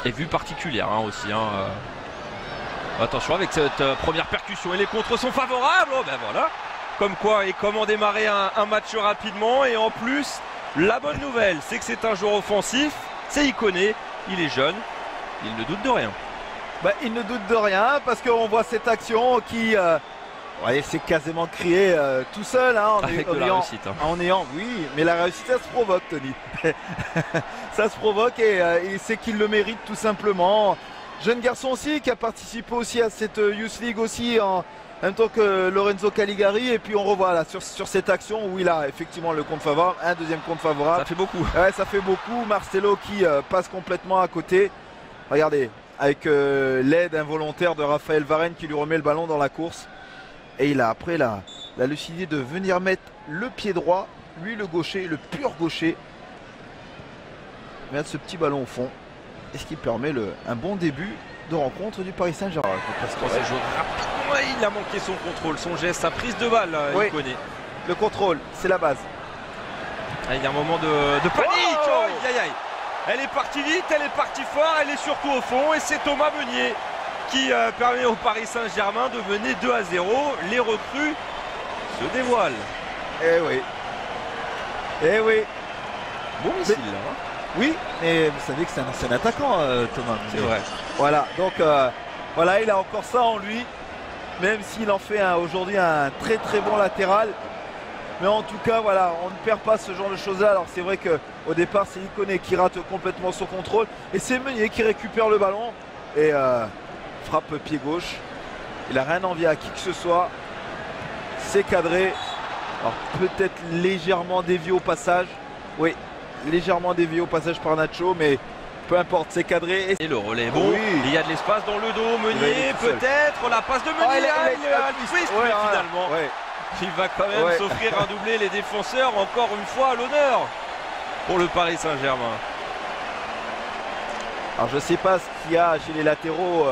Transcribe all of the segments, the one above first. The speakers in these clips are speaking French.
Et vue particulière hein, aussi. Attention avec cette première percussion et les contres sont favorables. Oh ben voilà. Comme quoi et comment démarrer un match rapidement. Et en plus, la bonne nouvelle, c'est que c'est un joueur offensif. C'est Iconé, il est jeune, il ne doute de rien. Bah, il ne doute de rien parce qu'on voit cette action qui c'est quasiment créé tout seul Avec de la réussite. En ayant, oui, mais la réussite ça se provoque, Tony. Ça se provoque et c'est qu'il le mérite tout simplement. Jeune garçon aussi qui a participé aussi à cette Youth League aussi en même temps que Lorenzo Caligari. Et puis on revoit là sur cette action où il a effectivement le compte favorable, un deuxième compte favorable. Ça fait beaucoup. Ouais, ça fait beaucoup. Marcelo qui passe complètement à côté. Regardez, avec l'aide involontaire de Raphaël Varenne qui lui remet le ballon dans la course. Et il a après la lucidité de venir mettre le pied droit, lui le gaucher, le pur gaucher. Mettre ce petit ballon au fond. Et ce qui permet un bon début de rencontre du Paris Saint-Germain. Il a manqué son contrôle, son geste, sa prise de balle, oui. il connaît. Le contrôle, c'est la base. Il y a un moment de panique. Oh, aïe, aïe. Elle est partie vite, elle est partie fort, elle est surtout au fond. Et c'est Thomas Meunier qui permet au Paris Saint-Germain de mener 2-0. Les recrues se dévoilent. Eh oui. Eh oui. Bon missile là. Oui, mais vous savez que c'est un ancien attaquant, Thomas. C'est vrai. Voilà, donc voilà, il a encore ça en lui. Même s'il en fait aujourd'hui un très très bon latéral. Mais en tout cas, voilà, on ne perd pas ce genre de choses-là. Alors c'est vrai qu'au départ, c'est Iconé qui rate complètement son contrôle. Et c'est Meunier qui récupère le ballon. Et frappe pied gauche. Il n'a rien envie à qui que ce soit. C'est cadré. Alors peut-être légèrement dévié au passage. Oui. Légèrement dévié au passage par Nacho, mais peu importe, c'est cadré. Et le relais est bon, oui. Il y a de l'espace dans le dos, Meunier peut-être, la passe de Meunier, un twist, mais finalement, il va quand même s'offrir un doublé, les défenseurs, encore une fois, à l'honneur pour le Paris Saint-Germain. Alors je ne sais pas ce qu'il y a chez les latéraux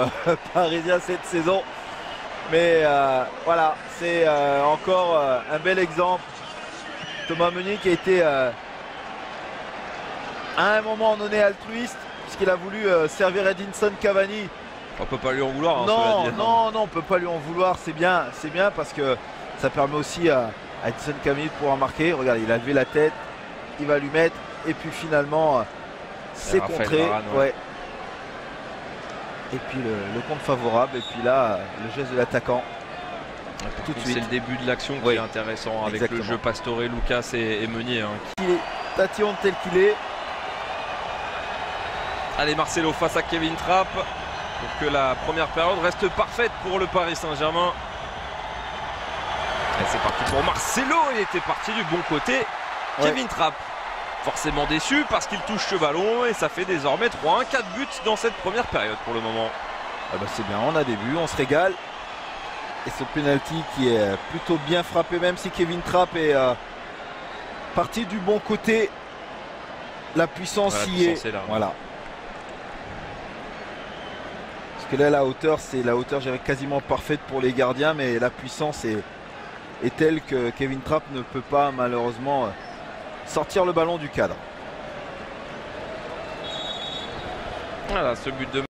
parisiens cette saison, mais voilà, c'est encore un bel exemple. Thomas Meunier qui a été... à un moment donné altruiste puisqu'il a voulu servir Edinson Cavani. On peut pas lui en vouloir. Non, on peut pas lui en vouloir. C'est bien parce que ça permet aussi à Edinson Cavani de pouvoir marquer. Regardez, il a levé la tête, il va lui mettre et puis finalement c'est contré. Ouais. Et puis le compte favorable et puis là le geste de l'attaquant. Tout de suite. C'est le début de l'action qui est intéressant avec le jeu Pastore, Lucas et Meunier. Il est tatillon tel qu'il est. Allez, Marcelo face à Kevin Trapp pour que la première période reste parfaite pour le Paris Saint-Germain. Et c'est parti pour Marcelo, il était parti du bon côté. Kevin Trapp, forcément déçu parce qu'il touche ce ballon et ça fait désormais 3-1, 4 buts dans cette première période pour le moment. Ah bah c'est bien, on a des buts, on se régale. Et ce penalty qui est plutôt bien frappé, même si Kevin Trapp est parti du bon côté. La puissance y est. Là. Voilà. Parce que là la hauteur, c'est la hauteur quasiment parfaite pour les gardiens, mais la puissance est telle que Kevin Trapp ne peut pas malheureusement sortir le ballon du cadre. Voilà ce but de